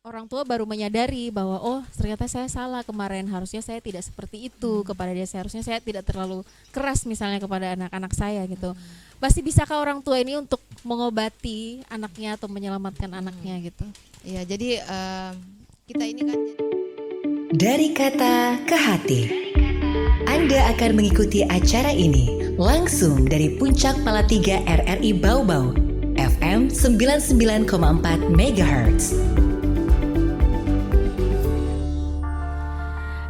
orang tua baru menyadari bahwa oh ternyata saya salah kemarin, harusnya saya tidak seperti itu kepada dia, seharusnya saya tidak terlalu keras misalnya kepada anak-anak saya gitu. Pasti bisakah orang tua ini untuk mengobati anaknya atau menyelamatkan anaknya gitu? Ya, jadi kita ini kan Dari kata ke hati, Anda akan mengikuti acara ini langsung dari Puncak Palatiga RRI Bau-Bau, FM 99,4 MHz.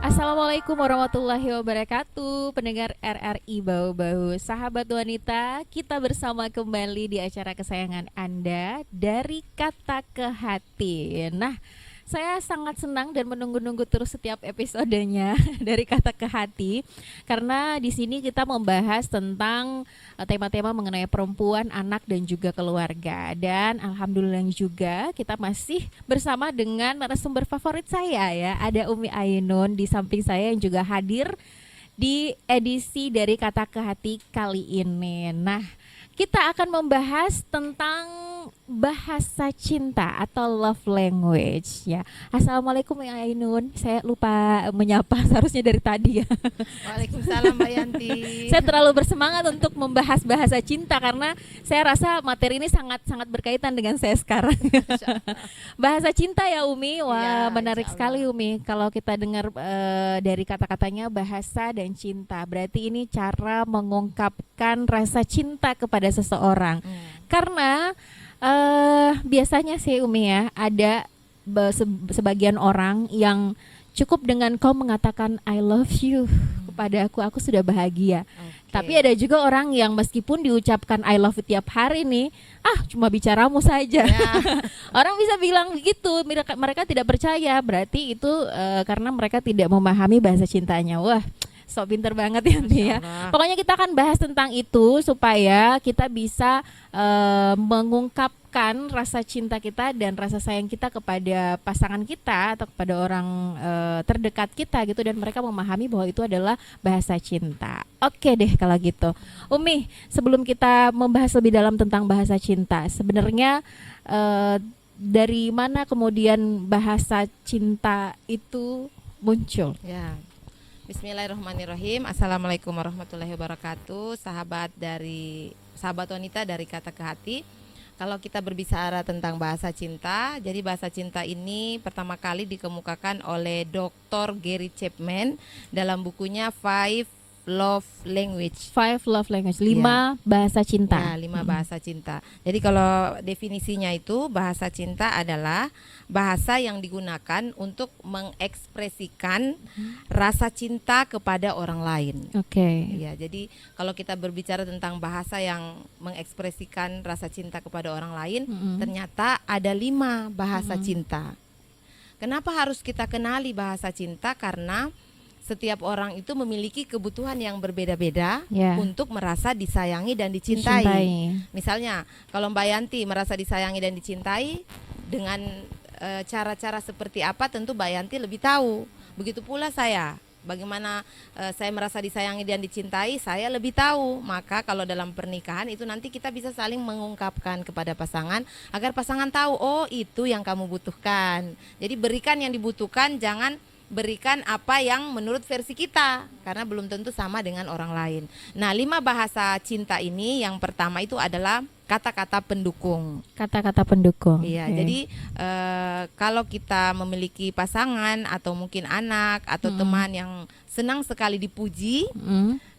Assalamualaikum warahmatullahi wabarakatuh, pendengar RRI Bau-Bau, sahabat wanita, kita bersama kembali di acara kesayangan Anda, Dari Kata ke Hati. Nah, saya sangat senang dan menunggu-nunggu terus setiap episodenya Dari Kata ke Hati, karena di sini kita membahas tentang tema-tema mengenai perempuan, anak dan juga keluarga. Dan alhamdulillah juga kita masih bersama dengan narasumber favorit saya ya. Ada Umi Ainun di samping saya yang juga hadir di edisi Dari Kata ke Hati kali ini. Nah, kita akan membahas tentang bahasa cinta atau love language ya. Assalamualaikum ya Ainun. Saya lupa menyapa seharusnya dari tadi ya. Waalaikumsalam Mbak Yanti. Saya terlalu bersemangat untuk membahas bahasa cinta karena saya rasa materi ini sangat-sangat berkaitan dengan saya sekarang. Bahasa cinta ya Umi. Wah, Ya, menarik insya sekali Allah. Umi. Kalau kita dengar dari kata-katanya bahasa dan cinta, berarti ini cara mengungkapkan rasa cinta kepada seseorang. Karena biasanya sih Umi ya, ada sebagian orang yang cukup dengan kau mengatakan I love you kepada aku sudah bahagia. Oke. Tapi ada juga orang yang meskipun diucapkan I love you tiap hari nih, cuma bicaramu saja. Ya. Orang bisa bilang begitu, mereka tidak percaya, berarti itu karena mereka tidak memahami bahasa cintanya. Wah, sok pinter banget ya Andi ya. Masya Allah. Pokoknya kita akan bahas tentang itu supaya kita bisa mengungkapkan rasa cinta kita dan rasa sayang kita kepada pasangan kita atau kepada orang terdekat kita gitu, dan mereka memahami bahwa itu adalah bahasa cinta. Oke deh kalau gitu. Umi, sebelum kita membahas lebih dalam tentang bahasa cinta, sebenarnya dari mana kemudian bahasa cinta itu muncul? Ya. Bismillahirrahmanirrahim. Assalamualaikum warahmatullahi wabarakatuh. Sahabat wanita dari Kata ke Hati. Kalau kita berbicara tentang bahasa cinta, jadi bahasa cinta ini pertama kali dikemukakan oleh Dr. Gary Chapman dalam bukunya Five Love Language. Five love language, 5 bahasa cinta. Ya, 5 bahasa cinta. Jadi kalau definisinya itu, bahasa cinta adalah bahasa yang digunakan untuk mengekspresikan rasa cinta kepada orang lain. Oke. Ya, jadi kalau kita berbicara tentang bahasa yang mengekspresikan rasa cinta kepada orang lain, ternyata ada 5 bahasa cinta. Kenapa harus kita kenali bahasa cinta? Karena setiap orang itu memiliki kebutuhan yang berbeda-beda Ya. untuk merasa disayangi dan dicintai. Misalnya, kalau Mbak Yanti merasa disayangi dan dicintai dengan cara-cara seperti apa, tentu Mbak Yanti lebih tahu. Begitu pula saya. Bagaimana saya merasa disayangi dan dicintai, saya lebih tahu. Maka kalau dalam pernikahan itu nanti kita bisa saling mengungkapkan kepada pasangan agar pasangan tahu, oh itu yang kamu butuhkan. Jadi berikan yang dibutuhkan, jangan berikan apa yang menurut versi kita, karena belum tentu sama dengan orang lain. Nah, 5 bahasa cinta ini, yang pertama itu adalah kata-kata pendukung. Kata-kata pendukung. Iya, Oke. jadi kalau kita memiliki pasangan atau mungkin anak atau teman yang senang sekali dipuji,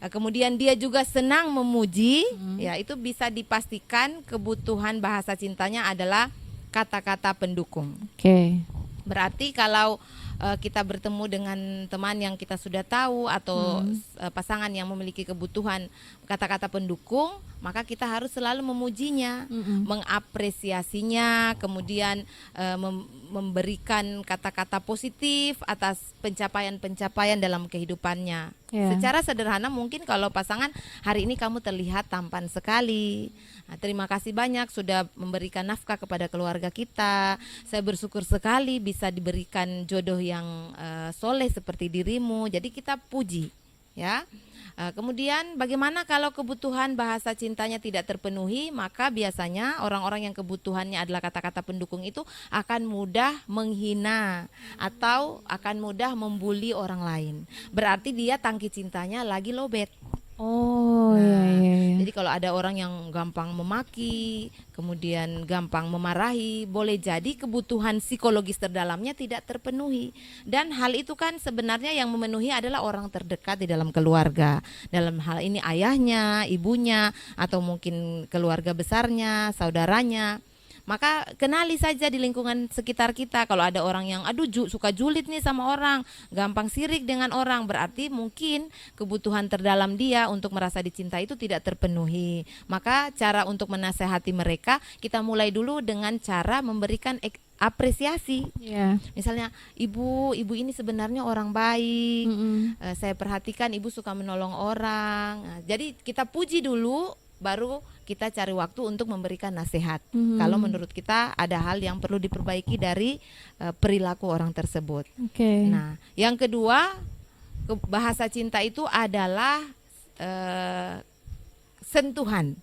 kemudian dia juga senang memuji, ya itu bisa dipastikan kebutuhan bahasa cintanya adalah kata-kata pendukung. Oke. Berarti kalau kita bertemu dengan teman yang kita sudah tahu atau pasangan yang memiliki kebutuhan kata-kata pendukung, maka kita harus selalu memujinya, mengapresiasinya, kemudian memberikan kata-kata positif atas pencapaian-pencapaian dalam kehidupannya. Ya. Secara sederhana, mungkin kalau pasangan, hari ini kamu terlihat tampan sekali. Nah, terima kasih banyak sudah memberikan nafkah kepada keluarga kita. Saya bersyukur sekali bisa diberikan jodoh yang soleh seperti dirimu. Jadi kita puji. ya. Kemudian bagaimana kalau kebutuhan bahasa cintanya tidak terpenuhi, maka biasanya orang-orang yang kebutuhannya adalah kata-kata pendukung itu akan mudah menghina atau akan mudah membuli orang lain. Berarti dia tangki cintanya lagi lowbat. Oh, Nah, iya. jadi kalau ada orang yang gampang memaki, kemudian gampang memarahi, boleh jadi kebutuhan psikologis terdalamnya tidak terpenuhi. Dan hal itu kan sebenarnya yang memenuhi adalah orang terdekat di dalam keluarga. Dalam hal ini ayahnya, ibunya, atau mungkin keluarga besarnya, saudaranya. Maka kenali saja di lingkungan sekitar kita. Kalau ada orang yang suka julid nih sama orang, gampang sirik dengan orang, berarti mungkin kebutuhan terdalam dia untuk merasa dicintai itu tidak terpenuhi. Maka cara untuk menasehati mereka, kita mulai dulu dengan cara memberikan apresiasi. Yeah. Misalnya, ibu ini sebenarnya orang baik. Saya perhatikan ibu suka menolong orang. Nah, jadi kita puji dulu, baru kita cari waktu untuk memberikan nasihat. Kalau menurut kita ada hal yang perlu diperbaiki dari perilaku orang tersebut. Okay. Nah, yang kedua, bahasa cinta itu adalah sentuhan.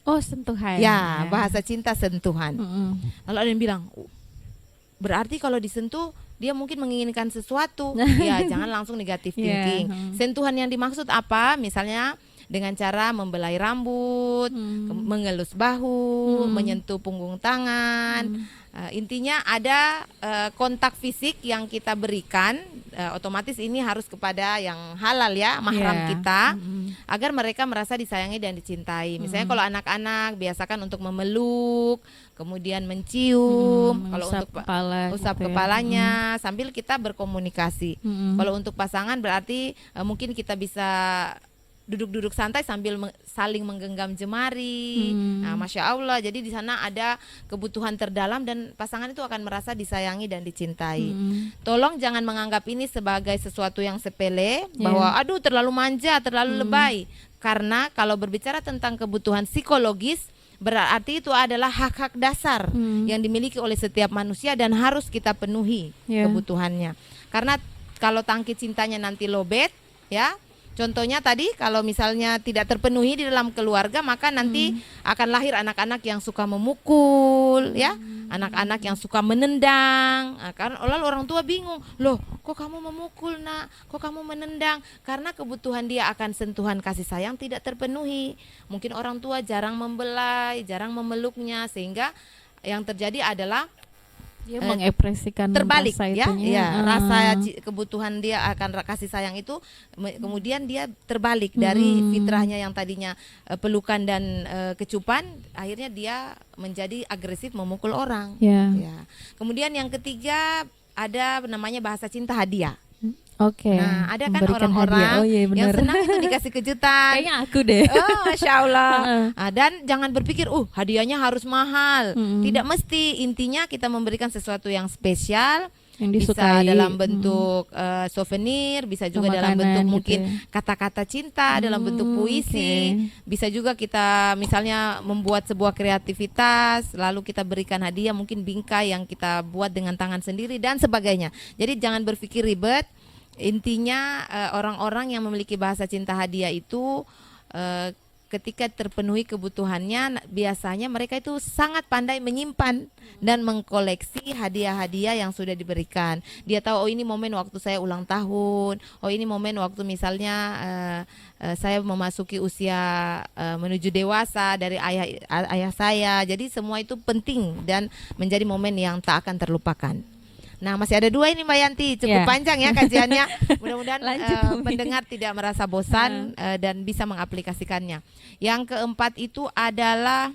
Oh, sentuhan. Ya, bahasa cinta sentuhan. Lalu ada yang bilang, berarti kalau disentuh dia mungkin menginginkan sesuatu. Ya, jangan langsung negatif thinking. Sentuhan yang dimaksud apa? Misalnya dengan cara membelai rambut, mengelus bahu, menyentuh punggung tangan. Intinya ada kontak fisik yang kita berikan, otomatis ini harus kepada yang halal ya, mahram kita, agar mereka merasa disayangi dan dicintai. Misalnya kalau anak-anak biasakan untuk memeluk, kemudian mencium, kalau untuk usap kepalanya sambil kita berkomunikasi. Kalau untuk pasangan berarti mungkin kita bisa duduk-duduk santai sambil saling menggenggam jemari. Nah, Masya Allah, jadi di sana ada kebutuhan terdalam dan pasangan itu akan merasa disayangi dan dicintai. Tolong jangan menganggap ini sebagai sesuatu yang sepele, bahwa aduh terlalu manja, terlalu lebay. Karena kalau berbicara tentang kebutuhan psikologis, berarti itu adalah hak-hak dasar yang dimiliki oleh setiap manusia dan harus kita penuhi kebutuhannya. Karena kalau tangki cintanya nanti lowbat, ya, contohnya tadi kalau misalnya tidak terpenuhi di dalam keluarga, maka nanti akan lahir anak-anak yang suka memukul, ya, anak-anak yang suka menendang. Karena lalu orang tua bingung, loh, kok kamu memukul nak, kok kamu menendang? Karena kebutuhan dia akan sentuhan kasih sayang tidak terpenuhi. Mungkin orang tua jarang membelai, jarang memeluknya, sehingga yang terjadi adalah dia mengekspresikan terbalik rasa ya, itunya. Rasa kebutuhan dia akan kasih sayang itu kemudian dia terbalik dari fitrahnya yang tadinya pelukan dan kecupan, akhirnya dia menjadi agresif memukul orang. Ya. Kemudian yang ketiga ada namanya bahasa cinta hadiah. Oke. Nah, ada kan orang-orang yang senang itu dikasih kejutan. Kayaknya aku deh. Oh, Masya Allah. Dan jangan berpikir, hadiahnya harus mahal. Tidak mesti. Intinya kita memberikan sesuatu yang spesial, yang disukai. Bisa dalam bentuk souvenir, bisa juga dalam bentuk mungkin kata-kata cinta, dalam bentuk puisi. Bisa juga kita misalnya membuat sebuah kreativitas, lalu kita berikan hadiah, mungkin bingkai yang kita buat dengan tangan sendiri dan sebagainya. Jadi jangan berpikir ribet. Intinya orang-orang yang memiliki bahasa cinta hadiah itu ketika terpenuhi kebutuhannya, biasanya mereka itu sangat pandai menyimpan dan mengkoleksi hadiah-hadiah yang sudah diberikan. Dia tahu, ini momen waktu saya ulang tahun, ini momen waktu misalnya saya memasuki usia menuju dewasa dari ayah saya. Jadi semua itu penting dan menjadi momen yang tak akan terlupakan. Nah, masih ada 2 ini Mbak Yanti, cukup panjang ya kajiannya. Mudah-mudahan pendengar tidak merasa bosan dan bisa mengaplikasikannya. Yang keempat itu adalah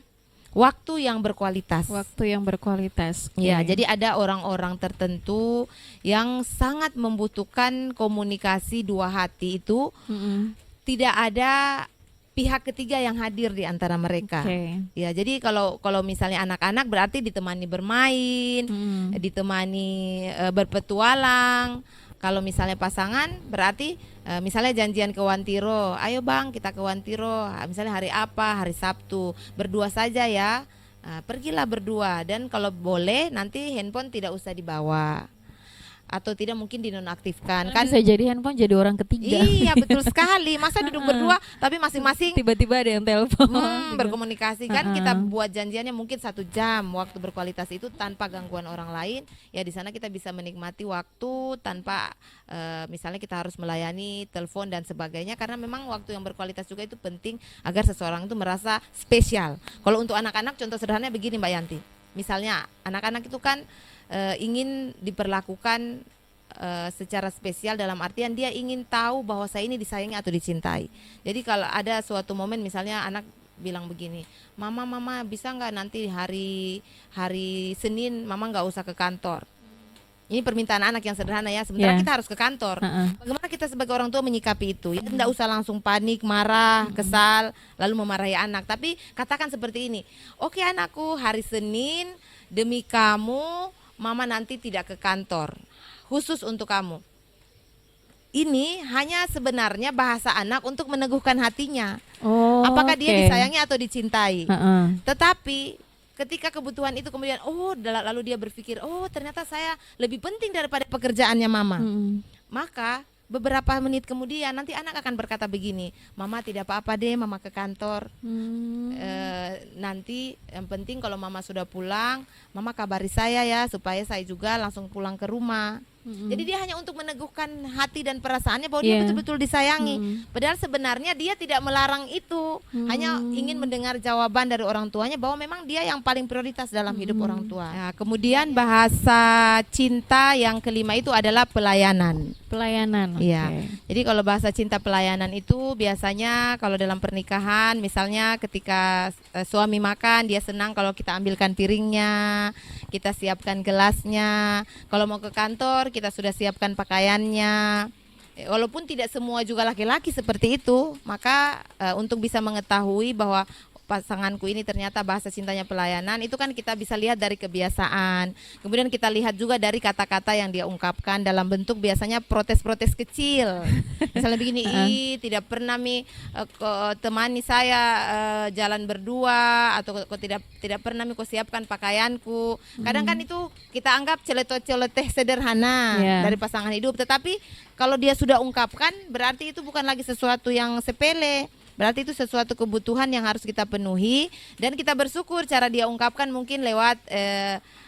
waktu yang berkualitas. Waktu yang berkualitas. Ya, jadi ada orang-orang tertentu yang sangat membutuhkan komunikasi dua hati itu. Tidak ada pihak ketiga yang hadir di antara mereka. Ya, jadi kalau misalnya anak-anak berarti ditemani bermain, ditemani berpetualang. Kalau misalnya pasangan berarti misalnya janjian ke Wantiro, ayo bang kita ke Wantiro, misalnya hari apa, hari Sabtu, berdua saja ya. Pergilah berdua, dan kalau boleh nanti handphone tidak usah dibawa. atau tidak mungkin dinonaktifkan. Kan bisa jadi handphone jadi orang ketiga. Iya betul sekali. Masa duduk berdua tapi masing-masing tiba-tiba ada yang telepon. Berkomunikasi kan kita buat janjiannya mungkin 1 jam waktu berkualitas itu tanpa gangguan orang lain. Ya di sana kita bisa menikmati waktu tanpa misalnya kita harus melayani telepon dan sebagainya, karena memang waktu yang berkualitas juga itu penting agar seseorang itu merasa spesial. Kalau untuk anak-anak contoh sederhananya begini Mbak Yanti. Misalnya anak-anak itu kan ingin diperlakukan secara spesial, dalam artian dia ingin tahu bahwa saya ini disayangi atau dicintai. Jadi kalau ada suatu momen misalnya anak bilang begini, mama bisa nggak nanti hari Senin mama nggak usah ke kantor. Ini permintaan anak yang sederhana ya, sementara kita harus ke kantor. Bagaimana kita sebagai orang tua menyikapi itu? Ya tidak usah langsung panik, marah, kesal, lalu memarahi anak. Tapi katakan seperti ini, oke anakku, hari Senin demi kamu mama nanti tidak ke kantor, khusus untuk kamu. Ini hanya sebenarnya bahasa anak untuk meneguhkan hatinya. Apakah dia disayangi atau dicintai. Tetapi ketika kebutuhan itu kemudian lalu dia berpikir, ternyata saya lebih penting daripada pekerjaannya mama. Maka beberapa menit kemudian nanti anak akan berkata begini, mama tidak apa-apa deh mama ke kantor. Nanti yang penting kalau mama sudah pulang, mama kabari saya ya supaya saya juga langsung pulang ke rumah. Jadi dia hanya untuk meneguhkan hati dan perasaannya bahwa dia betul-betul disayangi. Padahal sebenarnya dia tidak melarang itu, hanya ingin mendengar jawaban dari orang tuanya bahwa memang dia yang paling prioritas dalam hidup orang tua. Nah, kemudian bahasa cinta yang kelima itu adalah pelayanan. Pelayanan. Iya. Jadi kalau bahasa cinta pelayanan itu biasanya kalau dalam pernikahan, misalnya ketika suami makan, dia senang kalau kita ambilkan piringnya, kita siapkan gelasnya. Kalau mau ke kantor, kita sudah siapkan pakaiannya. Walaupun tidak semua juga laki-laki seperti itu, maka untuk bisa mengetahui bahwa pasanganku ini ternyata bahasa cintanya pelayanan, itu kan kita bisa lihat dari kebiasaan. Kemudian kita lihat juga dari kata-kata yang dia ungkapkan dalam bentuk biasanya protes-protes kecil. Misalnya begini, tidak pernah temani saya jalan berdua, atau kok tidak pernah kau siapkan pakaianku. Kadang kan itu kita anggap celeteh sederhana dari pasangan hidup, tetapi kalau dia sudah ungkapkan berarti itu bukan lagi sesuatu yang sepele. Berarti itu sesuatu kebutuhan yang harus kita penuhi, dan kita bersyukur cara dia ungkapkan mungkin lewat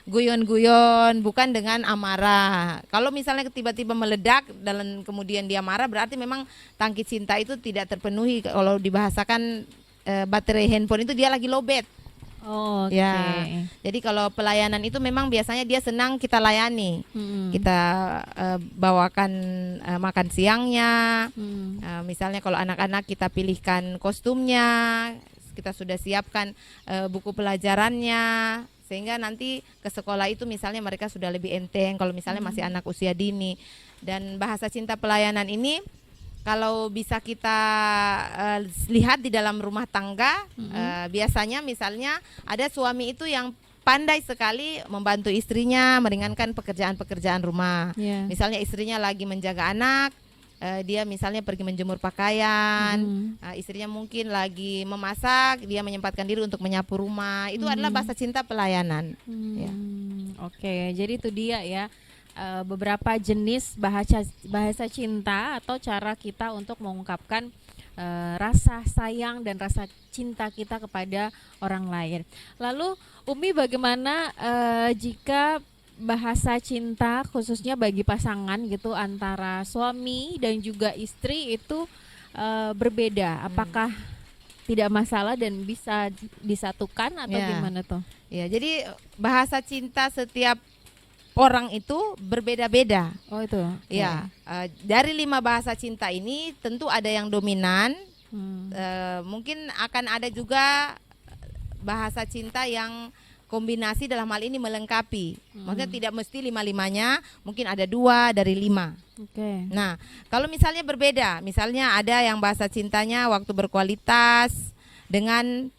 guyon-guyon, bukan dengan amarah. Kalau misalnya tiba-tiba meledak dan kemudian dia marah, berarti memang tangki cinta itu tidak terpenuhi. Kalau dibahasakan baterai handphone itu dia lagi lowbat. Ya, jadi kalau pelayanan itu memang biasanya dia senang kita layani, kita bawakan makan siangnya, misalnya kalau anak-anak kita pilihkan kostumnya, kita sudah siapkan buku pelajarannya, sehingga nanti ke sekolah itu misalnya mereka sudah lebih enteng kalau misalnya masih anak usia dini. Dan bahasa cinta pelayanan ini kalau bisa kita lihat di dalam rumah tangga, biasanya misalnya ada suami itu yang pandai sekali membantu istrinya meringankan pekerjaan-pekerjaan rumah. Misalnya istrinya lagi menjaga anak, dia misalnya pergi menjemur pakaian, istrinya mungkin lagi memasak, dia menyempatkan diri untuk menyapu rumah. Itu adalah bahasa cinta pelayanan. Oke, jadi itu dia ya. Beberapa jenis bahasa cinta atau cara kita untuk mengungkapkan rasa sayang dan rasa cinta kita kepada orang lain. Lalu Umi, bagaimana jika bahasa cinta khususnya bagi pasangan gitu antara suami dan juga istri itu berbeda? Apakah tidak masalah dan bisa disatukan atau gimana tuh? Ya, jadi bahasa cinta setiap orang itu berbeda-beda. Itu. Ya, dari 5 bahasa cinta ini tentu ada yang dominan. Mungkin akan ada juga bahasa cinta yang kombinasi, dalam hal ini melengkapi. Maksudnya tidak mesti 5-5-nya, mungkin ada 2 dari 5. Nah, kalau misalnya berbeda, misalnya ada yang bahasa cintanya waktu berkualitas dengan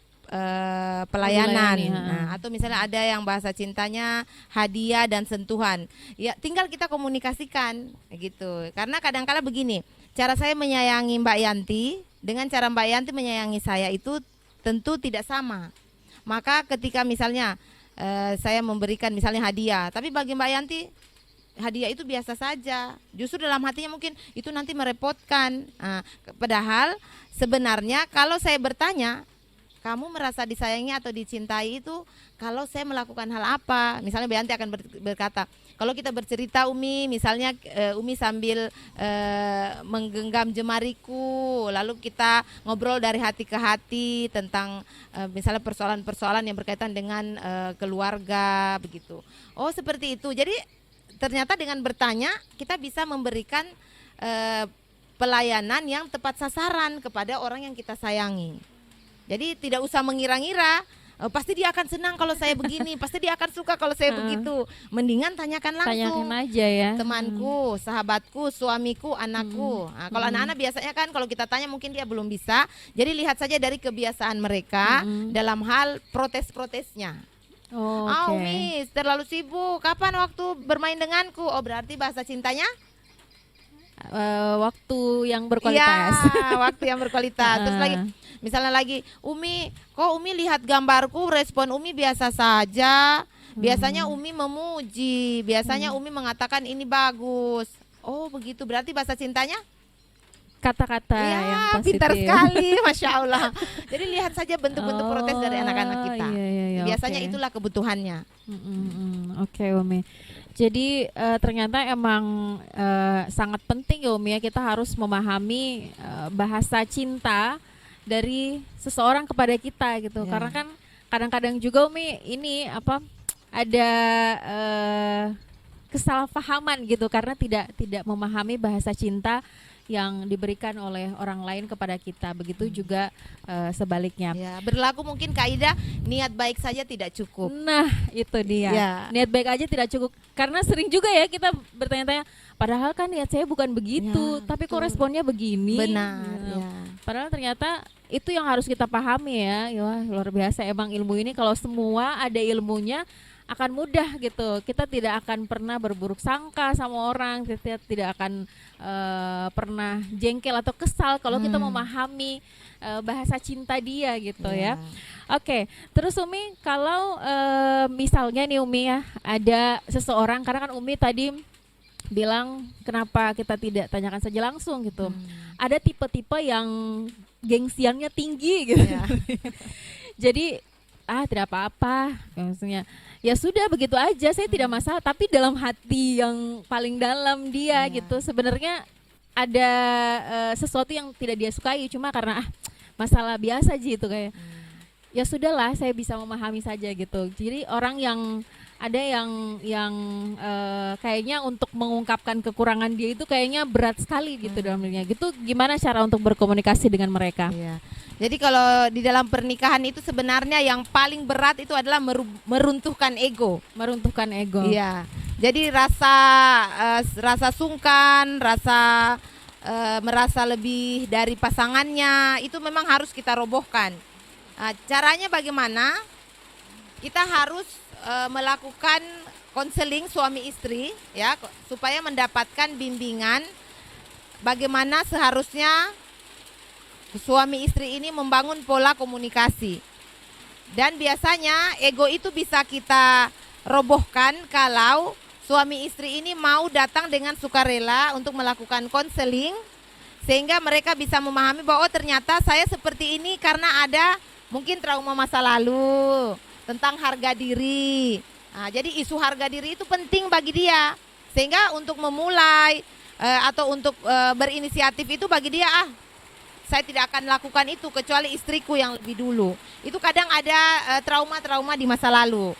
pelayanan. Nah, atau misalnya ada yang bahasa cintanya hadiah dan sentuhan. Ya, tinggal kita komunikasikan gitu. Karena kadang-kala begini, cara saya menyayangi Mbak Yanti dengan cara Mbak Yanti menyayangi saya itu tentu tidak sama. Maka ketika misalnya saya memberikan misalnya hadiah, tapi bagi Mbak Yanti hadiah itu biasa saja. Justru dalam hatinya mungkin itu nanti merepotkan. Padahal sebenarnya kalau saya bertanya, kamu merasa disayangi atau dicintai itu kalau saya melakukan hal apa? Misalnya Bayanti akan berkata, kalau kita bercerita Umi, misalnya Umi sambil menggenggam jemariku, lalu kita ngobrol dari hati ke hati tentang misalnya persoalan-persoalan yang berkaitan dengan keluarga begitu. Oh seperti itu. Jadi ternyata dengan bertanya kita bisa memberikan pelayanan yang tepat sasaran kepada orang yang kita sayangi. Jadi tidak usah mengira-ngira, pasti dia akan senang kalau saya begini, pasti dia akan suka kalau saya begitu. Mendingan tanyakan langsung. Tanyakan aja ya. Temanku, sahabatku, suamiku, anakku. Nah, kalau anak-anak biasanya kan kalau kita tanya mungkin dia belum bisa. Jadi lihat saja dari kebiasaan mereka dalam hal protes-protesnya. Oh, okay. Umi terlalu sibuk, kapan waktu bermain denganku? Oh berarti bahasa cintanya? Waktu yang berkualitas. Ya, waktu yang berkualitas. Terus lagi, misalnya lagi, Umi, kok Umi lihat gambarku, respon Umi biasa saja. Biasanya Umi memuji, biasanya Umi mengatakan ini bagus. Oh begitu, berarti bahasa cintanya? Kata-kata Ya, yang positif. pintar sekali, Masya Allah. Jadi lihat saja bentuk-bentuk protes dari anak-anak kita. Iya, Biasanya okay. itulah kebutuhannya. Oke, Umi. Jadi ternyata emang sangat penting ya Umi ya, kita harus memahami bahasa cinta dari seseorang kepada kita gitu. Karena kan kadang-kadang juga Umi ini ada kesalahpahaman gitu karena tidak memahami bahasa cinta yang diberikan oleh orang lain kepada kita. Begitu juga sebaliknya. Ya, berlaku mungkin kaidah niat baik saja tidak cukup. Nah, itu dia. Ya. Niat baik aja tidak cukup. Karena sering juga ya kita bertanya-tanya, padahal kan niat saya bukan begitu, Ya, tapi kok responnya begini. Benar. Ya. Ya. Padahal ternyata itu yang harus kita pahami ya. Wah, luar biasa emang ilmu ini, kalau semua ada ilmunya akan mudah gitu. Kita tidak akan pernah berburuk sangka sama orang, kita tidak akan pernah jengkel atau kesal kalau kita memahami bahasa cinta dia gitu ya. Oke, terus Umi kalau misalnya nih Umi ya, ada seseorang, karena kan Umi tadi bilang kenapa kita tidak tanyakan saja langsung gitu. Ada tipe-tipe yang gengsiannya tinggi gitu. Jadi tidak apa-apa, maksudnya ya sudah begitu aja, saya tidak masalah. Tapi dalam hati yang paling dalam dia gitu sebenarnya ada sesuatu yang tidak dia sukai, cuma karena masalah biasa gitu kayak ya sudahlah, saya bisa memahami saja gitu. Jadi orang yang ada yang kayaknya untuk mengungkapkan kekurangan dia itu kayaknya berat sekali gitu dalam dirinya. Gitu gimana cara untuk berkomunikasi dengan mereka? Iya. Jadi kalau di dalam pernikahan itu sebenarnya yang paling berat itu adalah meruntuhkan ego. Meruntuhkan ego. Iya. Jadi rasa sungkan, merasa lebih dari pasangannya itu memang harus kita robohkan. Caranya bagaimana? Kita harus melakukan konseling suami istri ya, supaya mendapatkan bimbingan bagaimana seharusnya suami istri ini membangun pola komunikasi. Dan biasanya ego itu bisa kita robohkan kalau suami istri ini mau datang dengan sukarela untuk melakukan konseling, sehingga mereka bisa memahami bahwa ternyata saya seperti ini karena ada mungkin trauma masa lalu tentang harga diri. Jadi isu harga diri itu penting bagi dia, sehingga untuk memulai atau untuk berinisiatif itu bagi dia saya tidak akan lakukan itu kecuali istriku yang lebih dulu. Itu kadang ada trauma-trauma di masa lalu.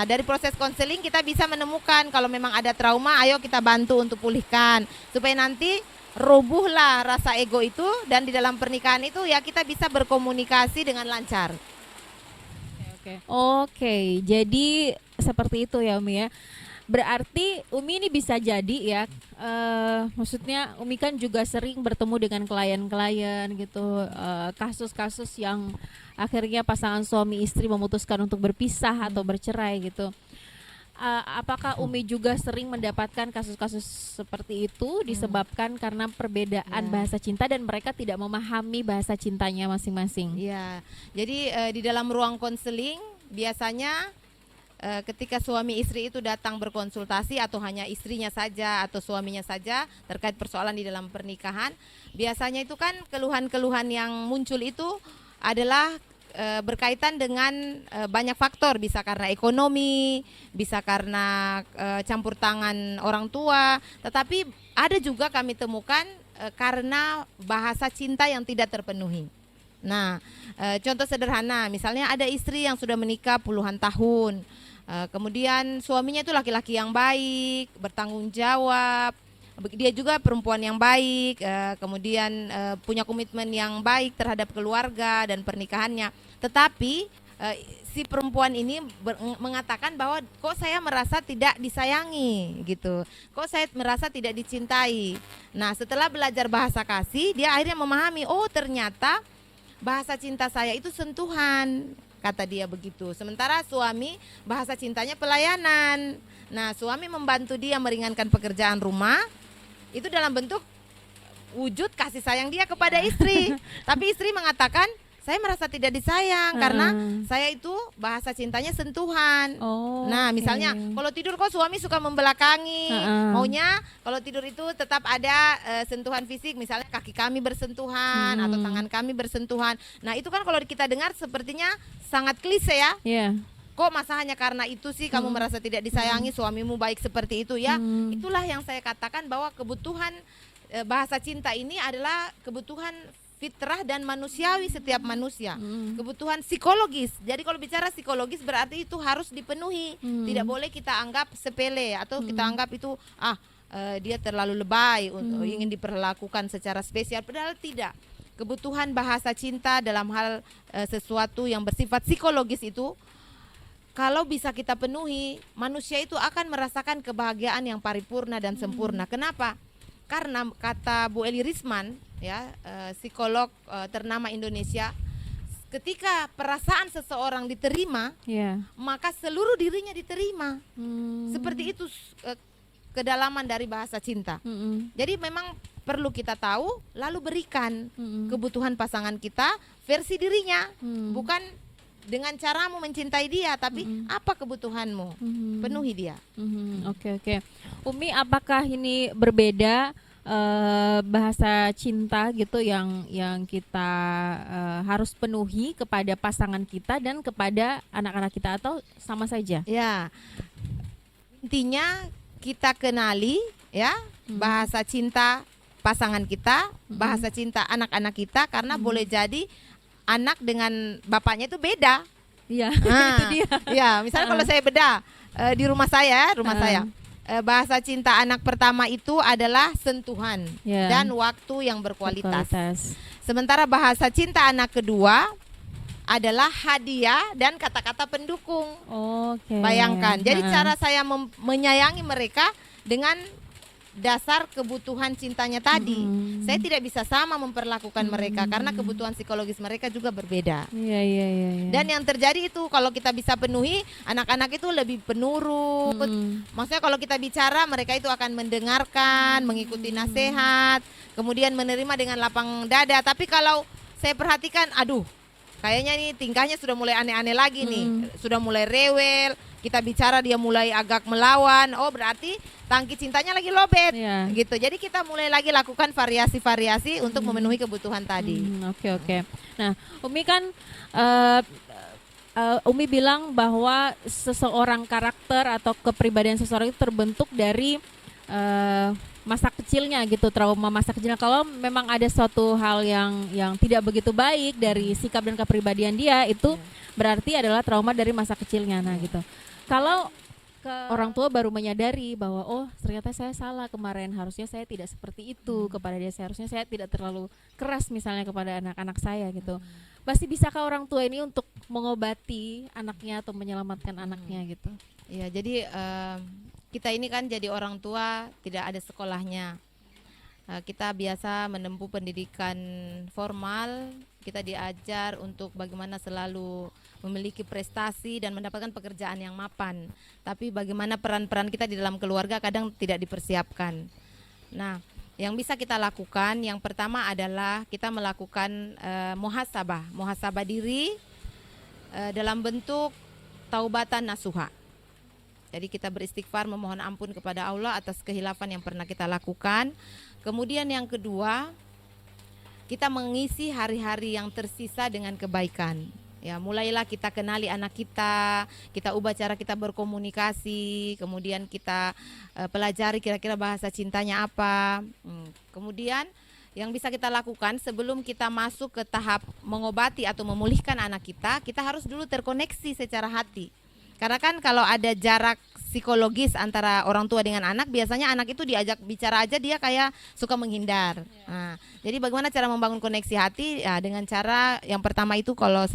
Dari proses konseling kita bisa menemukan kalau memang ada trauma, ayo kita bantu untuk pulihkan supaya nanti robohlah rasa ego itu, dan di dalam pernikahan itu ya kita bisa berkomunikasi dengan lancar. Oke, jadi seperti itu ya Umi ya. Berarti Umi ini bisa jadi ya, maksudnya Umi kan juga sering bertemu dengan klien-klien gitu, kasus-kasus yang akhirnya pasangan suami istri memutuskan untuk berpisah atau bercerai gitu. Apakah Umi juga sering mendapatkan kasus-kasus seperti itu disebabkan karena perbedaan bahasa cinta dan mereka tidak memahami bahasa cintanya masing-masing? Iya, jadi di dalam ruang konseling biasanya ketika suami istri itu datang berkonsultasi atau hanya istrinya saja atau suaminya saja terkait persoalan di dalam pernikahan, biasanya itu kan keluhan-keluhan yang muncul itu adalah berkaitan dengan banyak faktor, bisa karena ekonomi, bisa karena campur tangan orang tua, tetapi ada juga kami temukan karena bahasa cinta yang tidak terpenuhi. Nah, contoh sederhana, misalnya ada istri yang sudah menikah puluhan tahun, kemudian suaminya itu laki-laki yang baik, bertanggung jawab, dia juga perempuan yang baik, kemudian punya komitmen yang baik terhadap keluarga dan pernikahannya. Tetapi si perempuan ini mengatakan bahwa kok saya merasa tidak disayangi gitu, kok saya merasa tidak dicintai. Nah, setelah belajar bahasa kasih, dia akhirnya memahami, oh ternyata bahasa cinta saya itu sentuhan, kata dia begitu. Sementara suami bahasa cintanya pelayanan. Nah, suami membantu dia meringankan pekerjaan rumah, itu dalam bentuk wujud kasih sayang dia kepada istri. Tapi istri mengatakan, saya merasa tidak disayang karena saya itu bahasa cintanya sentuhan. Nah, misalnya kalau tidur kok suami suka membelakangi, maunya kalau tidur itu tetap ada sentuhan fisik, misalnya kaki kami bersentuhan atau tangan kami bersentuhan. Nah, itu kan kalau kita dengar sepertinya sangat klise ya. Kok masa hanya karena itu sih kamu merasa tidak disayangi, suamimu baik seperti itu ya. Itulah yang saya katakan bahwa kebutuhan bahasa cinta ini adalah kebutuhan fitrah dan manusiawi setiap manusia, kebutuhan psikologis. Jadi kalau bicara psikologis berarti itu harus dipenuhi, tidak boleh kita anggap sepele atau kita anggap itu dia terlalu lebay untuk ingin diperlakukan secara spesial, padahal tidak. Kebutuhan bahasa cinta dalam hal sesuatu yang bersifat psikologis itu kalau bisa kita penuhi, manusia itu akan merasakan kebahagiaan yang paripurna dan sempurna. Kenapa? Karena kata Bu Eli Risman, ya, psikolog ternama Indonesia, ketika perasaan seseorang diterima, maka seluruh dirinya diterima. Seperti itu kedalaman dari bahasa cinta. Jadi memang perlu kita tahu, lalu berikan kebutuhan pasangan kita versi dirinya, bukan dengan caramu mencintai dia, tapi apa kebutuhanmu, penuhi dia. Oke. Umi, apakah ini berbeda bahasa cinta gitu yang kita harus penuhi kepada pasangan kita dan kepada anak-anak kita, atau sama saja? Ya, intinya kita kenali ya bahasa cinta pasangan kita, bahasa cinta anak-anak kita, karena boleh jadi anak dengan bapaknya itu beda. Iya, itu dia. Ya, misalnya kalau saya beda di rumah saya, bahasa cinta anak pertama itu adalah sentuhan dan waktu yang berkualitas. Sementara bahasa cinta anak kedua adalah hadiah dan kata-kata pendukung. Bayangkan. Jadi cara saya menyayangi mereka dengan dasar kebutuhan cintanya tadi. Saya tidak bisa sama memperlakukan mereka karena kebutuhan psikologis mereka juga berbeda. Dan yang terjadi itu kalau kita bisa penuhi, anak-anak itu lebih penurut. Maksudnya kalau kita bicara, mereka itu akan mendengarkan, mengikuti nasihat, kemudian menerima dengan lapang dada. Tapi kalau saya perhatikan, aduh, kayaknya nih tingkahnya sudah mulai aneh-aneh lagi nih, sudah mulai rewel. Kita bicara dia mulai agak melawan, oh berarti tangki cintanya lagi lobet, gitu. Jadi kita mulai lagi lakukan variasi-variasi untuk memenuhi kebutuhan tadi. Oke. Nah, Umi kan Umi bilang bahwa seseorang karakter atau kepribadian seseorang itu terbentuk dari masa kecilnya gitu, trauma masa kecilnya. Kalau memang ada suatu hal yang tidak begitu baik dari sikap dan kepribadian dia, itu berarti adalah trauma dari masa kecilnya. Nah gitu. Kalau orang tua baru menyadari bahwa oh ternyata saya salah kemarin, harusnya saya tidak seperti itu kepada dia, harusnya saya tidak terlalu keras misalnya kepada anak-anak saya gitu. Pasti bisakah orang tua ini untuk mengobati anaknya atau menyelamatkan anaknya gitu? Ya, jadi kita ini kan jadi orang tua tidak ada sekolahnya. Kita biasa menempuh pendidikan formal, kita diajar untuk bagaimana selalu memiliki prestasi dan mendapatkan pekerjaan yang mapan. Tapi bagaimana peran-peran kita di dalam keluarga kadang tidak dipersiapkan. Nah, yang bisa kita lakukan, yang pertama adalah kita melakukan muhasabah diri dalam bentuk taubatan nasuha. Jadi kita beristighfar, memohon ampun kepada Allah atas kehilafan yang pernah kita lakukan. Kemudian yang kedua, kita mengisi hari-hari yang tersisa dengan kebaikan. Ya, mulailah kita kenali anak kita ubah cara kita berkomunikasi, kemudian kita pelajari kira-kira bahasa cintanya apa. Kemudian yang bisa kita lakukan sebelum kita masuk ke tahap mengobati atau memulihkan anak kita harus dulu terkoneksi secara hati. Karena kan kalau ada jarak psikologis antara orang tua dengan anak, biasanya anak itu diajak bicara aja dia kayak suka menghindar. Nah, jadi bagaimana cara membangun koneksi hati? Ya, dengan cara yang pertama itu kalau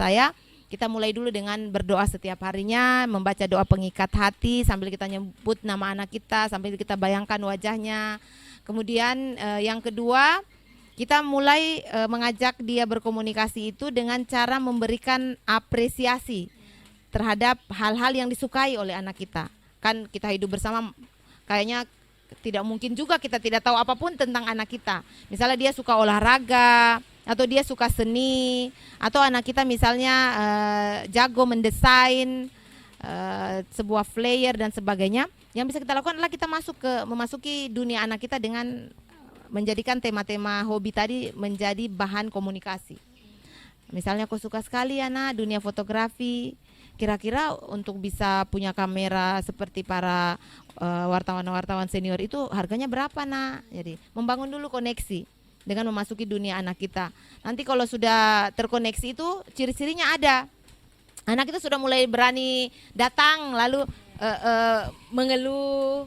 kita mulai dulu dengan berdoa setiap harinya, membaca doa pengikat hati sambil kita nyebut nama anak kita, sambil kita bayangkan wajahnya. Kemudian yang kedua, kita mulai mengajak dia berkomunikasi itu dengan cara memberikan apresiasi terhadap hal-hal yang disukai oleh anak kita. Kan kita hidup bersama, kayaknya tidak mungkin juga kita tidak tahu apapun tentang anak kita. Misalnya dia suka olahraga, atau dia suka seni, atau anak kita misalnya jago mendesain sebuah flyer dan sebagainya. Yang bisa kita lakukan adalah kita memasuki dunia anak kita dengan menjadikan tema-tema hobi tadi menjadi bahan komunikasi. Misalnya aku suka sekali anak dunia fotografi. Kira-kira untuk bisa punya kamera seperti para wartawan-wartawan senior itu harganya berapa nak? Jadi membangun dulu koneksi dengan memasuki dunia anak kita. Nanti kalau sudah terkoneksi itu ciri-cirinya ada. Anak itu sudah mulai berani datang lalu mengeluh,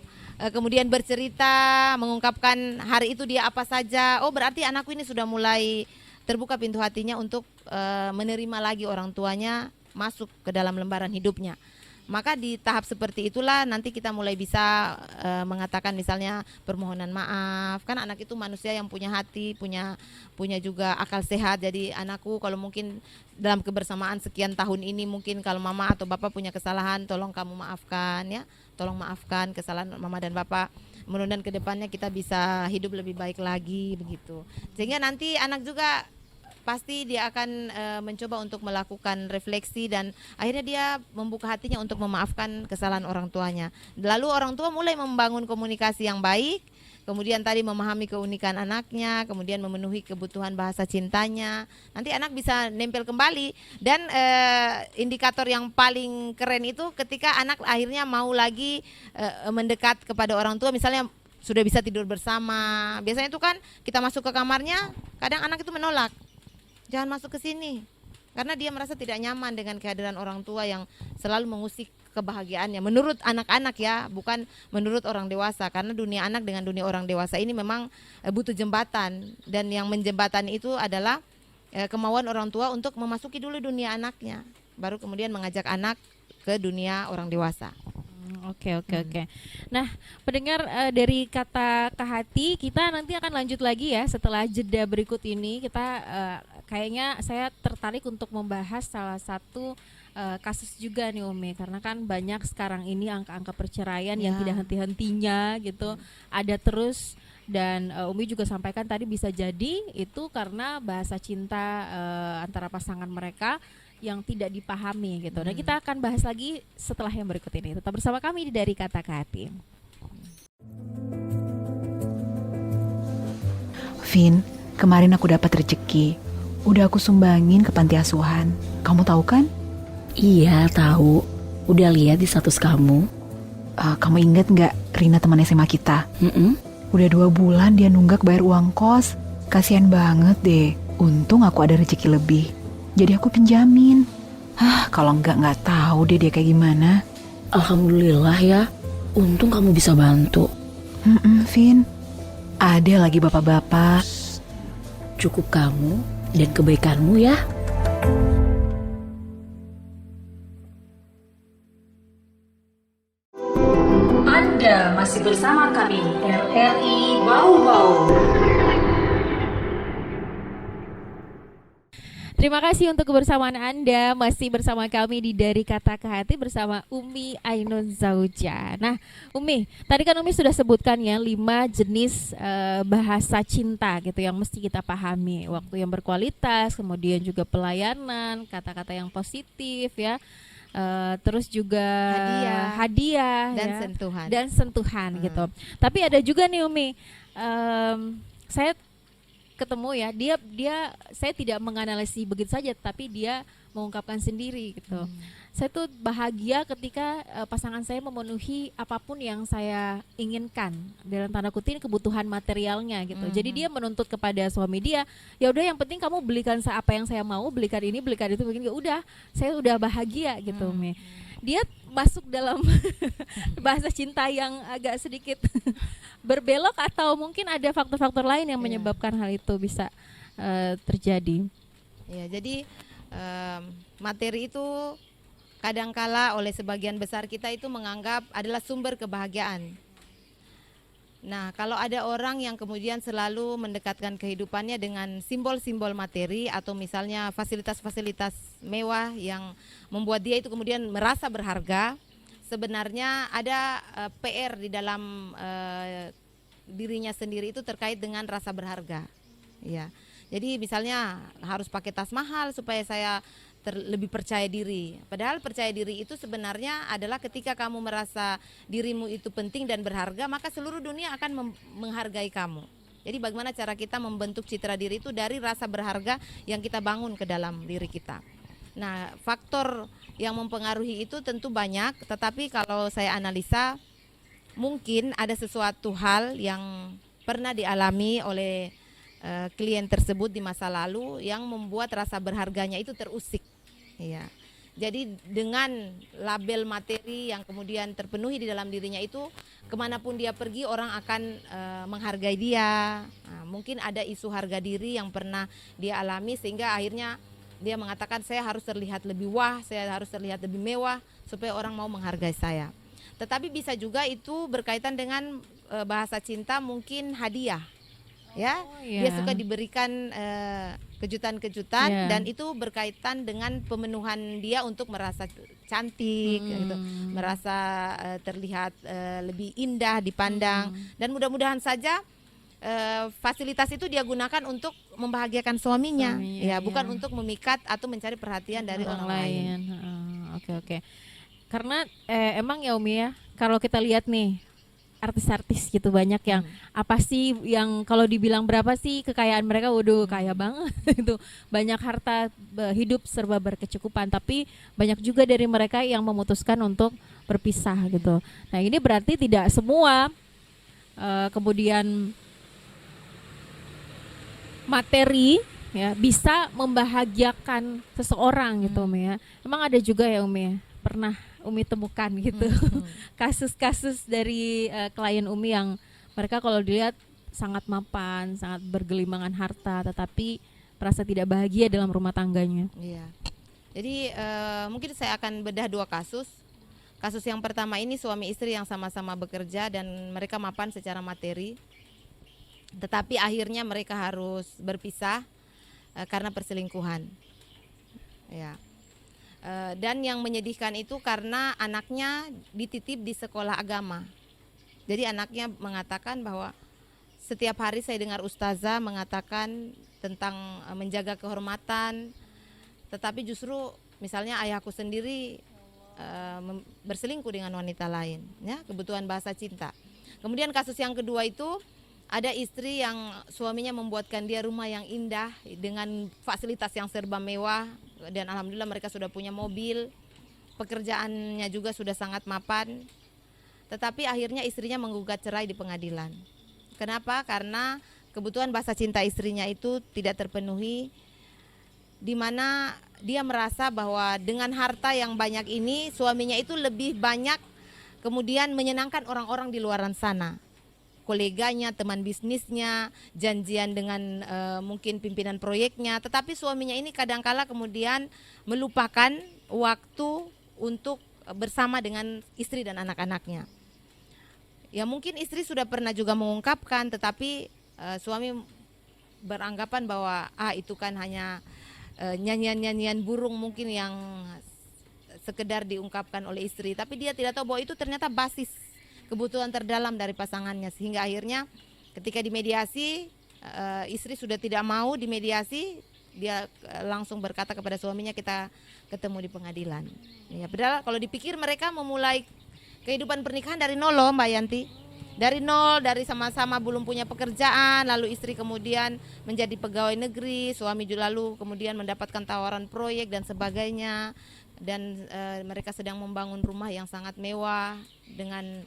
kemudian bercerita, mengungkapkan hari itu dia apa saja. Oh berarti anakku ini sudah mulai terbuka pintu hatinya untuk menerima lagi orang tuanya masuk ke dalam lembaran hidupnya. Maka di tahap seperti itulah nanti kita mulai bisa mengatakan misalnya permohonan maaf. Kan anak itu manusia yang punya hati, punya juga akal sehat. Jadi anakku kalau mungkin dalam kebersamaan sekian tahun ini mungkin kalau mama atau bapak punya kesalahan, tolong kamu maafkan ya. Tolong maafkan kesalahan mama dan bapak. Mudah-mudahan ke depannya kita bisa hidup lebih baik lagi begitu. Sehingga nanti anak juga pasti dia akan mencoba untuk melakukan refleksi dan akhirnya dia membuka hatinya untuk memaafkan kesalahan orang tuanya. Lalu orang tua mulai membangun komunikasi yang baik, kemudian tadi memahami keunikan anaknya, kemudian memenuhi kebutuhan bahasa cintanya. Nanti anak bisa nempel kembali dan indikator yang paling keren itu ketika anak akhirnya mau lagi mendekat kepada orang tua, misalnya sudah bisa tidur bersama. Biasanya itu kan kita masuk ke kamarnya, kadang anak itu menolak. Jangan masuk ke sini karena dia merasa tidak nyaman dengan kehadiran orang tua yang selalu mengusik kebahagiaannya. Menurut anak-anak ya, bukan menurut orang dewasa, karena dunia anak dengan dunia orang dewasa ini memang butuh jembatan, dan yang menjembatan itu adalah kemauan orang tua untuk memasuki dulu dunia anaknya, baru kemudian mengajak anak ke dunia orang dewasa. Oke. Nah, pendengar dari kata ke hati, kita nanti akan lanjut lagi ya setelah jeda berikut ini. Kita kayaknya saya tertarik untuk membahas salah satu kasus juga nih Umi, karena kan banyak sekarang ini angka-angka perceraian yang tidak henti-hentinya gitu, ada terus. Dan Umi juga sampaikan tadi bisa jadi itu karena bahasa cinta antara pasangan mereka yang tidak dipahami gitu. Nah kita akan bahas lagi setelah yang berikut ini. Tetap bersama kami di Dari Kata ke Hati. Vin, kemarin aku dapat rezeki. Udah aku sumbangin ke panti asuhan. Kamu tahu kan? Iya tahu. Udah lihat di status kamu. Kamu inget nggak Rina teman SMA kita? Udah 2 bulan dia nunggak bayar uang kos. Kasian banget deh. Untung aku ada rezeki lebih. Jadi aku pinjamin. Kalau nggak tahu deh dia kayak gimana. Alhamdulillah ya. Untung kamu bisa bantu. Vin. Ada lagi bapak-bapak. Cukup kamu dan kebaikanmu ya. Anda masih bersama kami RRI Bau-Bau. Terima kasih untuk kebersamaan Anda, masih bersama kami di Dari Kata ke Hati bersama Umi Ainun Zauja. Nah Umi, tadi kan Umi sudah sebutkan ya 5 jenis bahasa cinta gitu yang mesti kita pahami. Waktu yang berkualitas, kemudian juga pelayanan, kata-kata yang positif ya. terus juga hadiah dan ya, sentuhan. dan sentuhan gitu. Tapi ada juga nih Umi, saya ketemu ya, saya tidak menganalisis begitu saja, tapi dia mengungkapkan sendiri gitu. Saya tuh bahagia ketika pasangan saya memenuhi apapun yang saya inginkan, dalam tanda kutip kebutuhan materialnya gitu. Jadi dia menuntut kepada suami dia, ya udah yang penting kamu belikan apa yang saya mau, belikan ini, belikan itu, begini. Ya udah, saya udah bahagia gitu, Mi. Dia masuk dalam bahasa cinta yang agak sedikit berbelok, atau mungkin ada faktor-faktor lain yang menyebabkan hal itu bisa terjadi. Ya, jadi materi itu kadangkala oleh sebagian besar kita itu menganggap adalah sumber kebahagiaan. Nah, kalau ada orang yang kemudian selalu mendekatkan kehidupannya dengan simbol-simbol materi atau misalnya fasilitas-fasilitas mewah yang membuat dia itu kemudian merasa berharga, sebenarnya ada PR di dalam dirinya sendiri itu terkait dengan rasa berharga. Ya. Jadi misalnya harus pakai tas mahal supaya saya lebih percaya diri. Padahal percaya diri itu sebenarnya adalah ketika kamu merasa dirimu itu penting dan berharga, maka seluruh dunia akan menghargai kamu. Jadi bagaimana cara kita membentuk citra diri itu dari rasa berharga yang kita bangun ke dalam diri kita. Nah, faktor yang mempengaruhi itu tentu banyak, tetapi kalau saya analisa mungkin ada sesuatu hal yang pernah dialami oleh klien tersebut di masa lalu yang membuat rasa berharganya itu terusik. Ya. Jadi dengan label materi yang kemudian terpenuhi di dalam dirinya itu, kemanapun dia pergi orang akan menghargai dia. Nah, mungkin ada isu harga diri yang pernah dia alami sehingga akhirnya dia mengatakan saya harus terlihat lebih wah, saya harus terlihat lebih mewah supaya orang mau menghargai saya. Tetapi bisa juga itu berkaitan dengan bahasa cinta, mungkin hadiah. Ya, dia suka diberikan kejutan-kejutan dan itu berkaitan dengan pemenuhan dia untuk merasa cantik, gitu, merasa terlihat lebih indah dipandang dan mudah-mudahan saja fasilitas itu dia gunakan untuk membahagiakan suaminya, ya bukan untuk memikat atau mencari perhatian dari orang lain. Oke. Karena emang ya Umi ya, kalau kita lihat nih artis-artis gitu banyak yang apa sih yang kalau dibilang berapa sih kekayaan mereka, waduh kaya banget itu, banyak harta, hidup serba berkecukupan, tapi banyak juga dari mereka yang memutuskan untuk berpisah gitu. Nah ini berarti tidak semua kemudian materi ya bisa membahagiakan seseorang gitu Umi ya. Emang ada juga ya Umi ya, pernah Umi temukan gitu kasus-kasus dari klien Umi yang mereka kalau dilihat sangat mapan, sangat bergelimangan harta, tetapi merasa tidak bahagia dalam rumah tangganya. Iya. Jadi mungkin saya akan bedah dua kasus. Kasus yang pertama ini suami istri yang sama-sama bekerja dan mereka mapan secara materi, tetapi akhirnya mereka harus berpisah karena perselingkuhan. Ya. Dan yang menyedihkan itu karena anaknya dititip di sekolah agama. Jadi anaknya mengatakan bahwa setiap hari saya dengar ustazah mengatakan tentang menjaga kehormatan, tetapi justru misalnya ayahku sendiri berselingkuh dengan wanita lain, ya, kebutuhan bahasa cinta. Kemudian kasus yang kedua itu ada istri yang suaminya membuatkan dia rumah yang indah dengan fasilitas yang serba mewah dan alhamdulillah mereka sudah punya mobil, pekerjaannya juga sudah sangat mapan. Tetapi akhirnya istrinya menggugat cerai di pengadilan. Kenapa? Karena kebutuhan bahasa cinta istrinya itu tidak terpenuhi, di mana dia merasa bahwa dengan harta yang banyak ini suaminya itu lebih banyak kemudian menyenangkan orang-orang di luaran sana. Koleganya, teman bisnisnya, janjian dengan mungkin pimpinan proyeknya, tetapi suaminya ini kadangkala kemudian melupakan waktu untuk bersama dengan istri dan anak-anaknya. Ya mungkin istri sudah pernah juga mengungkapkan, tetapi suami beranggapan bahwa itu kan hanya nyanyian-nyanyian burung mungkin yang sekedar diungkapkan oleh istri, tapi dia tidak tahu bahwa itu ternyata basis kebutuhan terdalam dari pasangannya, sehingga akhirnya ketika dimediasi istri sudah tidak mau dimediasi, dia langsung berkata kepada suaminya kita ketemu di pengadilan. Ya, padahal kalau dipikir mereka memulai kehidupan pernikahan dari nol loh Mbak Yanti. Dari nol, dari sama-sama belum punya pekerjaan, lalu istri kemudian menjadi pegawai negeri, suami juga lalu kemudian mendapatkan tawaran proyek dan sebagainya. Dan mereka sedang membangun rumah yang sangat mewah dengan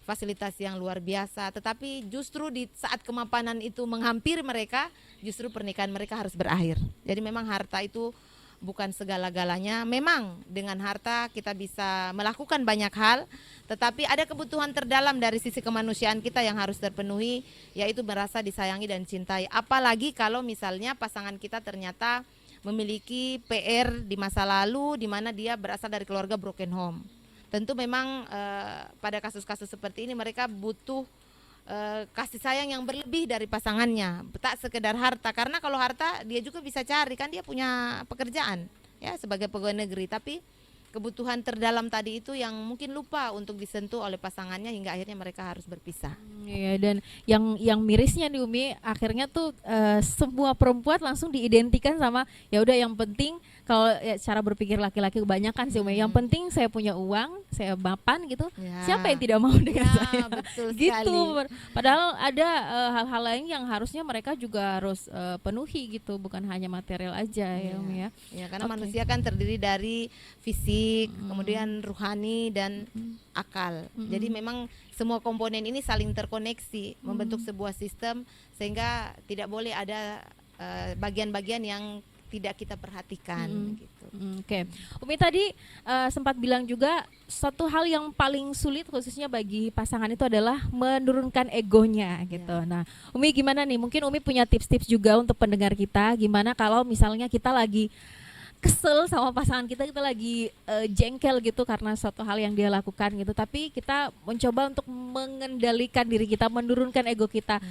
fasilitas yang luar biasa. Tetapi justru di saat kemapanan itu menghampiri mereka, justru pernikahan mereka harus berakhir. Jadi memang harta itu bukan segala-galanya. Memang dengan harta kita bisa melakukan banyak hal, tetapi ada kebutuhan terdalam dari sisi kemanusiaan kita yang harus terpenuhi, yaitu merasa disayangi dan cintai. Apalagi kalau misalnya pasangan kita ternyata memiliki PR di masa lalu di mana dia berasal dari keluarga broken home. Tentu memang pada kasus-kasus seperti ini mereka butuh kasih sayang yang berlebih dari pasangannya, tak sekedar harta, karena kalau harta dia juga bisa cari, kan dia punya pekerjaan ya sebagai pegawai negeri, tapi kebutuhan terdalam tadi itu yang mungkin lupa untuk disentuh oleh pasangannya hingga akhirnya mereka harus berpisah. Iya, dan yang mirisnya nih Umi, akhirnya tuh semua perempuan langsung diidentikan sama ya udah yang penting, kalau ya, cara berpikir laki-laki kebanyakan sih Umi, yang penting saya punya uang, saya mapan gitu. Ya. Siapa yang tidak mau dengan saya? Betul Gitu. sekali. Padahal ada hal-hal lain yang harusnya mereka juga harus penuhi gitu, bukan hanya material aja ya Umi ya. Ya, karena Oke. manusia kan terdiri dari fisik, kemudian ruhani dan akal. Jadi memang semua komponen ini saling terkoneksi, membentuk sebuah sistem sehingga tidak boleh ada bagian-bagian yang tidak kita perhatikan gitu. Oke. Umi tadi sempat bilang juga satu hal yang paling sulit khususnya bagi pasangan itu adalah menurunkan egonya gitu. Nah, Umi gimana nih? Mungkin Umi punya tips-tips juga untuk pendengar kita, gimana kalau misalnya kita lagi kesel sama pasangan kita lagi jengkel gitu karena suatu hal yang dia lakukan gitu, tapi kita mencoba untuk mengendalikan diri kita, menurunkan ego kita.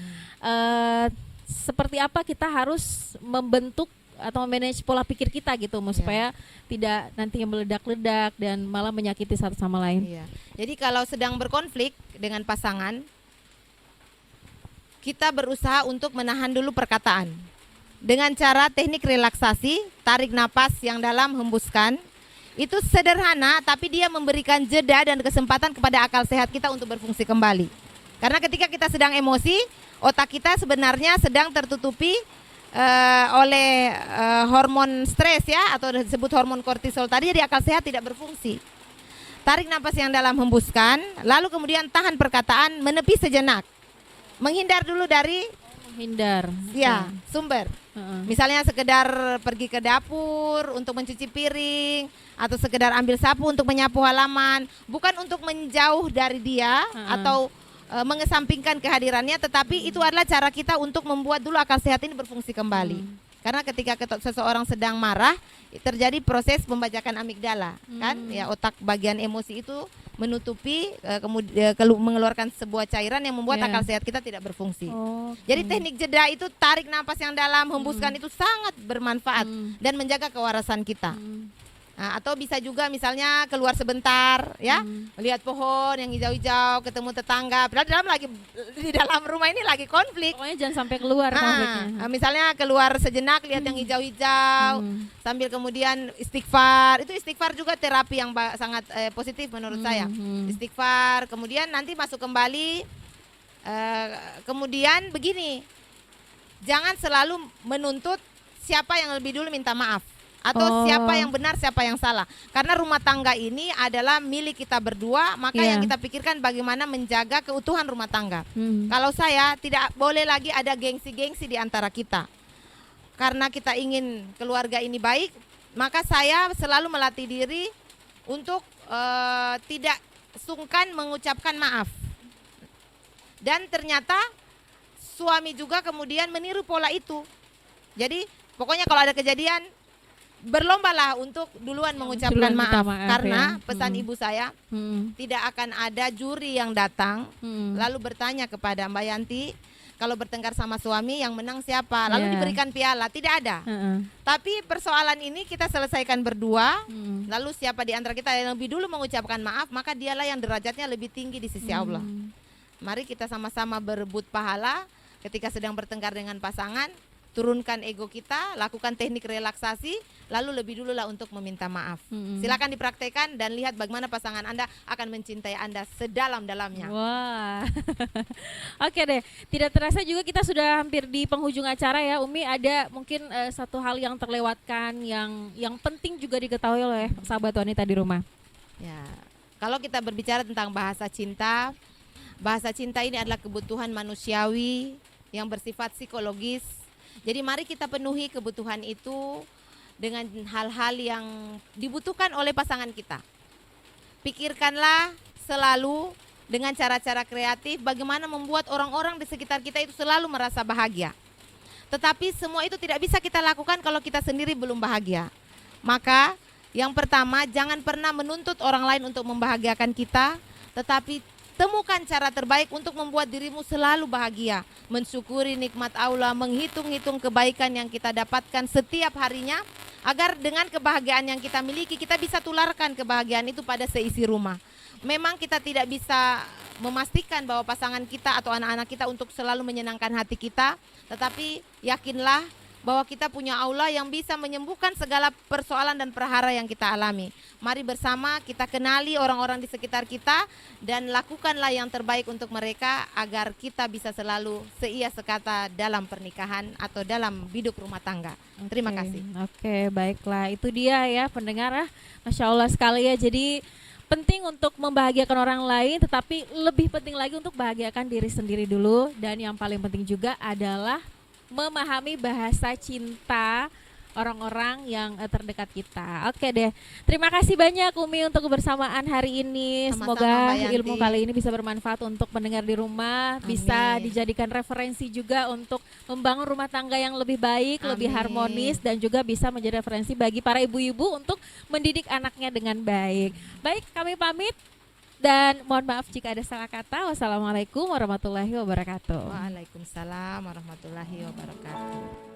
Seperti apa kita harus membentuk atau manage pola pikir kita gitu, supaya tidak nanti meledak-ledak dan malah menyakiti satu sama lain. Iya. Jadi kalau sedang berkonflik dengan pasangan, kita berusaha untuk menahan dulu perkataan. Dengan cara teknik relaksasi, tarik napas yang dalam, hembuskan. Itu sederhana, tapi dia memberikan jeda dan kesempatan kepada akal sehat kita untuk berfungsi kembali. Karena ketika kita sedang emosi, otak kita sebenarnya sedang tertutupi oleh hormon stres ya, atau disebut hormon kortisol tadi, jadi akal sehat tidak berfungsi. Tarik napas yang dalam, hembuskan, lalu kemudian tahan perkataan, menepi sejenak. Menghindar dulu dari sumber. Misalnya sekedar pergi ke dapur untuk mencuci piring, atau sekedar ambil sapu untuk menyapu halaman, bukan untuk menjauh dari dia atau mengesampingkan kehadirannya, tetapi itu adalah cara kita untuk membuat dulu akal sehat ini berfungsi kembali. Karena ketika seseorang sedang marah, terjadi proses pembajakan amigdala, kan? Ya, otak bagian emosi itu menutupi, kemudian mengeluarkan sebuah cairan yang membuat akal sehat kita tidak berfungsi. Jadi teknik jeda itu, tarik napas yang dalam, hembuskan, itu sangat bermanfaat dan menjaga kewarasan kita. Nah, atau bisa juga misalnya keluar sebentar ya, melihat pohon yang hijau-hijau, ketemu tetangga. Padahal di dalam rumah ini lagi konflik. Pokoknya jangan sampai keluar konfliknya. Misalnya keluar sejenak, lihat yang hijau-hijau, sambil kemudian istighfar. Itu istighfar juga terapi yang sangat positif menurut saya. Istighfar, kemudian nanti masuk kembali. Kemudian begini, jangan selalu menuntut siapa yang lebih dulu minta maaf, atau siapa yang benar, siapa yang salah. Karena rumah tangga ini adalah milik kita berdua, maka yang kita pikirkan bagaimana menjaga keutuhan rumah tangga. Kalau saya, tidak boleh lagi ada gengsi-gengsi di antara kita. Karena kita ingin keluarga ini baik, maka saya selalu melatih diri untuk tidak sungkan mengucapkan maaf. Dan ternyata suami juga kemudian meniru pola itu. Jadi pokoknya kalau ada kejadian, berlombalah untuk duluan mengucapkan maaf, karena pesan ibu saya, tidak akan ada juri yang datang lalu bertanya kepada Mbak Yanti, kalau bertengkar sama suami yang menang siapa, lalu diberikan piala, tidak ada. Tapi persoalan ini kita selesaikan berdua, lalu siapa di antara kita yang lebih dulu mengucapkan maaf, maka dialah yang derajatnya lebih tinggi di sisi Allah. Mari kita sama-sama berebut pahala ketika sedang bertengkar dengan pasangan. turunkan ego kita, lakukan teknik relaksasi, lalu lebih dulu lah untuk meminta maaf. Silakan dipraktekkan dan lihat bagaimana pasangan Anda akan mencintai Anda sedalam-dalamnya. Wah, oke deh. Tidak terasa juga kita sudah hampir di penghujung acara ya, Umi. Ada mungkin satu hal yang terlewatkan, yang penting juga diketahui oleh sahabat wanita di rumah. Ya, kalau kita berbicara tentang bahasa cinta ini adalah kebutuhan manusiawi yang bersifat psikologis. Jadi mari kita penuhi kebutuhan itu dengan hal-hal yang dibutuhkan oleh pasangan kita. Pikirkanlah selalu dengan cara-cara kreatif bagaimana membuat orang-orang di sekitar kita itu selalu merasa bahagia. Tetapi semua itu tidak bisa kita lakukan kalau kita sendiri belum bahagia. Maka yang pertama, jangan pernah menuntut orang lain untuk membahagiakan kita, tetapi temukan cara terbaik untuk membuat dirimu selalu bahagia, mensyukuri nikmat Allah, menghitung-hitung kebaikan yang kita dapatkan setiap harinya, agar dengan kebahagiaan yang kita miliki, kita bisa tularkan kebahagiaan itu pada seisi rumah. Memang kita tidak bisa memastikan bahwa pasangan kita atau anak-anak kita untuk selalu menyenangkan hati kita, tetapi yakinlah bahwa kita punya Allah yang bisa menyembuhkan segala persoalan dan perhara yang kita alami. Mari bersama kita kenali orang-orang di sekitar kita dan lakukanlah yang terbaik untuk mereka agar kita bisa selalu seia sekata dalam pernikahan atau dalam biduk rumah tangga. Terima kasih. Oke, baiklah. Itu dia ya pendengar ya. Masya Allah sekali ya. Jadi penting untuk membahagiakan orang lain, tetapi lebih penting lagi untuk bahagiakan diri sendiri dulu. Dan yang paling penting juga adalah memahami bahasa cinta orang-orang yang terdekat kita. Oke deh, terima kasih banyak Umi untuk kebersamaan hari ini. Sama-sama, Semoga Mbak Yanti. ilmu kali ini bisa bermanfaat untuk pendengar di rumah. Amin. Bisa dijadikan referensi juga untuk membangun rumah tangga yang lebih baik, lebih Amin. harmonis, dan juga bisa menjadi referensi bagi para ibu-ibu untuk mendidik anaknya dengan baik. Baik, kami pamit. Dan mohon maaf jika ada salah kata. Wassalamualaikum warahmatullahi wabarakatuh. Waalaikumsalam warahmatullahi wabarakatuh.